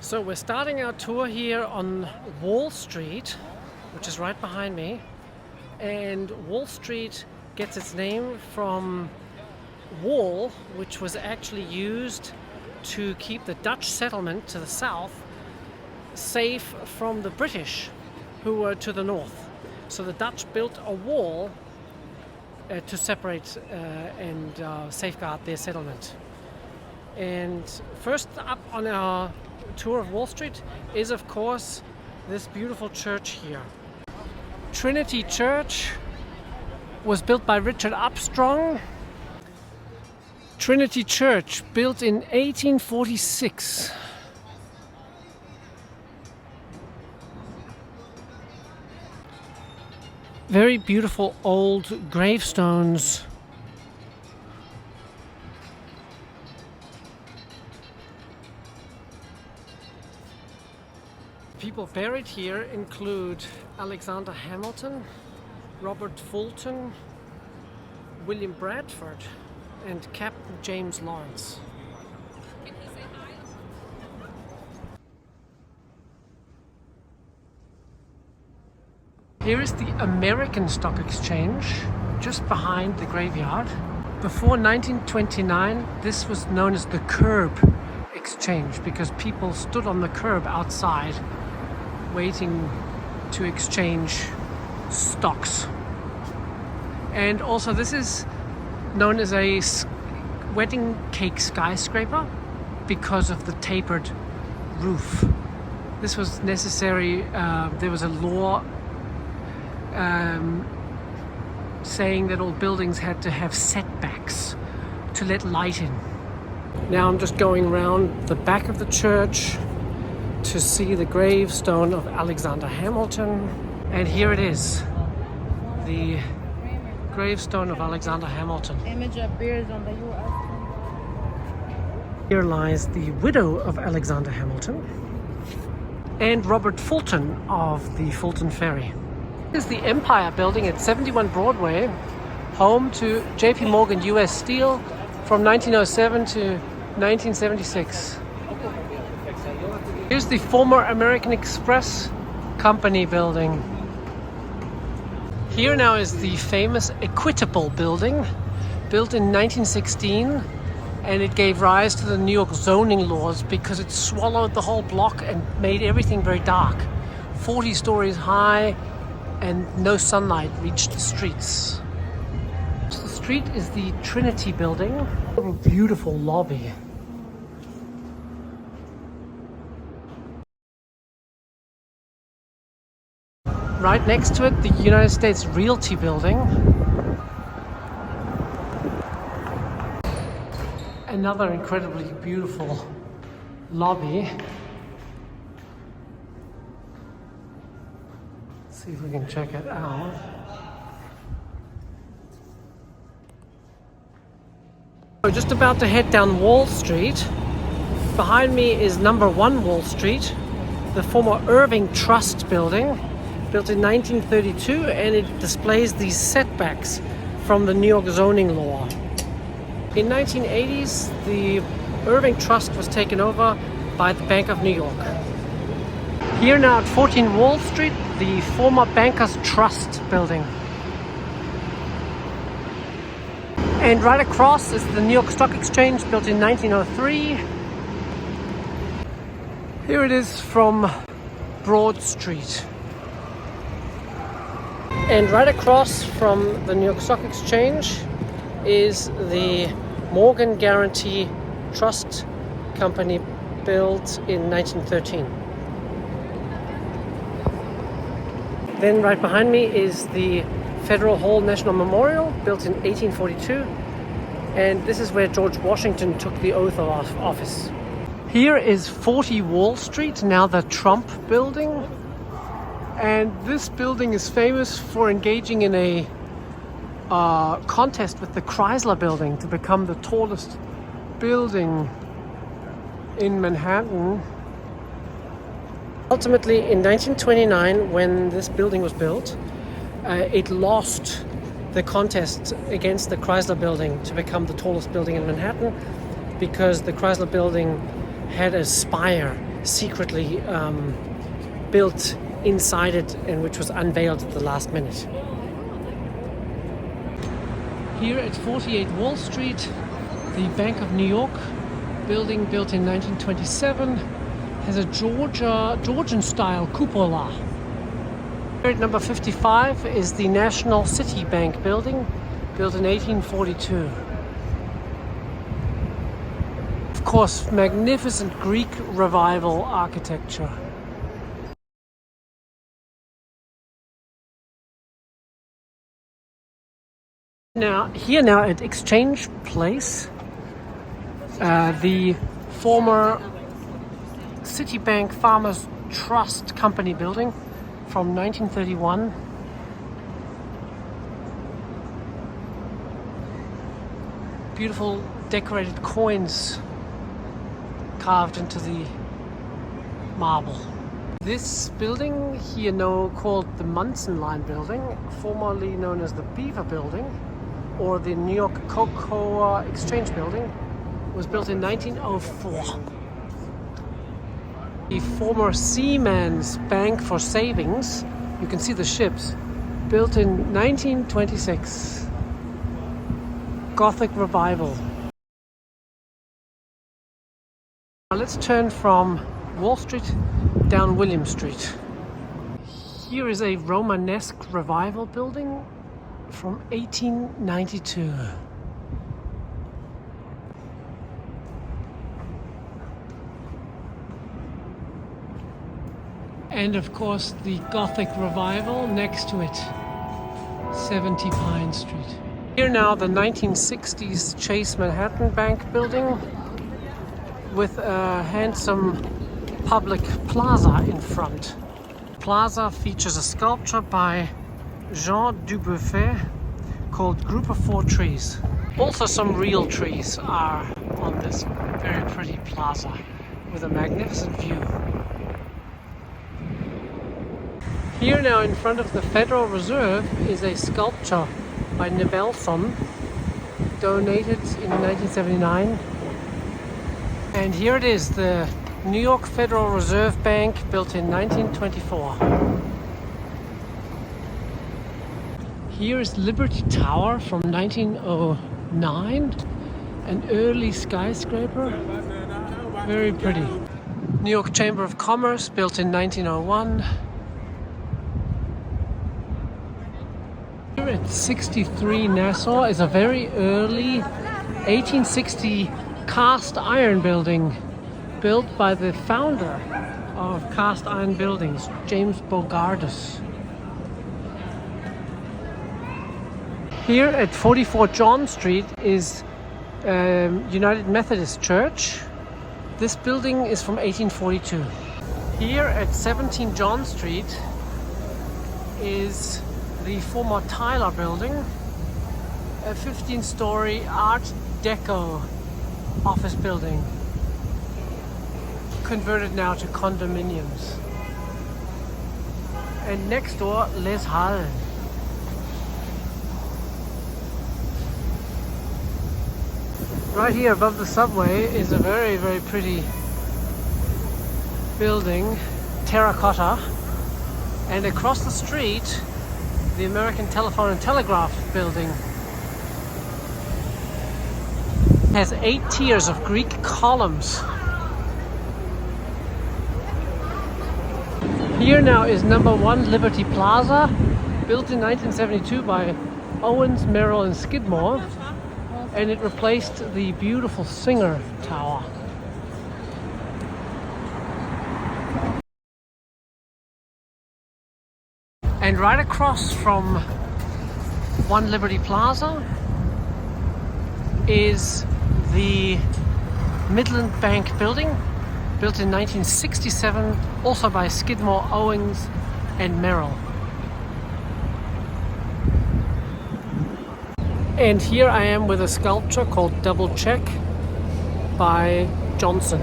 So we're starting our tour here on Wall Street, which is right behind me. And Wall Street gets its name from wall, which was actually used to keep the Dutch settlement to the south safe from the British, who were to the north. So the Dutch built a wall to separate and safeguard their settlement. And first up on our tour of Wall Street is, of course, this beautiful church here. Trinity Church was built by Richard Armstrong. Trinity Church, built in 1846. Very beautiful old gravestones. People buried here include Alexander Hamilton, Robert Fulton, William Bradford, and Captain James Lawrence. Here is the American Stock Exchange, just behind the graveyard. Before 1929, this was known as the Curb Exchange because people stood on the curb outside waiting to exchange stocks. And also this is known as a wedding cake skyscraper because of the tapered roof. This was necessary. There was a law saying that all buildings had to have setbacks to let light in. Now I'm just going around the back of the church to see the gravestone of Alexander Hamilton. And here it is, the gravestone of Alexander Hamilton. Image appears on the US. Here lies the widow of Alexander Hamilton and Robert Fulton of the Fulton Ferry. This is the Empire Building at 71 Broadway, home to JP Morgan US Steel from 1907 to 1976. Here's the former American Express Company building. Here now is the famous Equitable Building, built in 1916, and it gave rise to the New York zoning laws because it swallowed the whole block and made everything very dark. 40 stories high and no sunlight reached the streets. The street is the Trinity Building, a beautiful lobby. Right next to it, the United States Realty Building. Another incredibly beautiful lobby. Let's see if we can check it out. We're just about to head down Wall Street. Behind me is number 1 Wall Street, the former Irving Trust Building, built in 1932, and it displays these setbacks from the New York zoning law. In 1980s, the Irving Trust was taken over by the Bank of New York. Here now at 14 Wall Street, the former Bankers Trust Building. And right across is the New York Stock Exchange, built in 1903. Here it is from Broad Street. And right across from the New York Stock Exchange is the Morgan Guaranty Trust Company, built in 1913. Then right behind me is the Federal Hall National Memorial, built in 1842. And this is where George Washington took the oath of office. Here is 40 Wall Street, now the Trump Building. And this building is famous for engaging in a contest with the Chrysler Building to become the tallest building in Manhattan. Ultimately, in 1929, when this building was built, it lost the contest against the Chrysler Building to become the tallest building in Manhattan because the Chrysler Building had a spire secretly built inside it and which was unveiled at the last minute. Here at 48 Wall Street, the Bank of New York building, built in 1927, has a Georgian-style cupola. Here at number 55 is the National City Bank building, built in 1842. Of course, magnificent Greek Revival architecture. Now, at Exchange Place, the former Citibank Farmers Trust Company building from 1931. Beautiful decorated coins carved into the marble. This building here now called the Munson Line building, formerly known as the Beaver building or the New York Cocoa Exchange building, was built in 1904. The former Seamen's Bank for Savings, you can see the ships, built in 1926. Gothic Revival. Now let's turn from Wall Street down William Street. Here is a Romanesque Revival building from 1892. And of course the Gothic Revival next to it, 70 Pine Street. Here now the 1960s Chase Manhattan Bank building with a handsome public plaza in front. Plaza features a sculpture by Jean Dubuffet called Group of Four Trees. Also some real trees are on this very pretty plaza with a magnificent view. Here now in front of the Federal Reserve is a sculpture by Nebelson, donated in 1979. And here it is, the New York Federal Reserve Bank, built in 1924. Here is Liberty Tower from 1909, an early skyscraper, very pretty. New York Chamber of Commerce, built in 1901. Here at 63 Nassau is a very early 1860 cast iron building built by the founder of cast iron buildings, James Bogardus. Here at 44 John Street is United Methodist Church. This building is from 1842. Here at 17 John Street is the former Tyler building, a 15-story Art Deco office building, converted now to condominiums. And next door, Les Halles. Right here above the subway is a very, very pretty building, terracotta, and across the street the American Telephone and Telegraph building has 8 tiers of Greek columns. Here now is number 1 Liberty Plaza, built in 1972 by Owens, Merrill and Skidmore, and it replaced the beautiful Singer Tower. And right across from 1 Liberty Plaza is the Midland Bank building, built in 1967, also by Skidmore, Owens and Merrill. And here I am with a sculpture called Double Check by Johnson.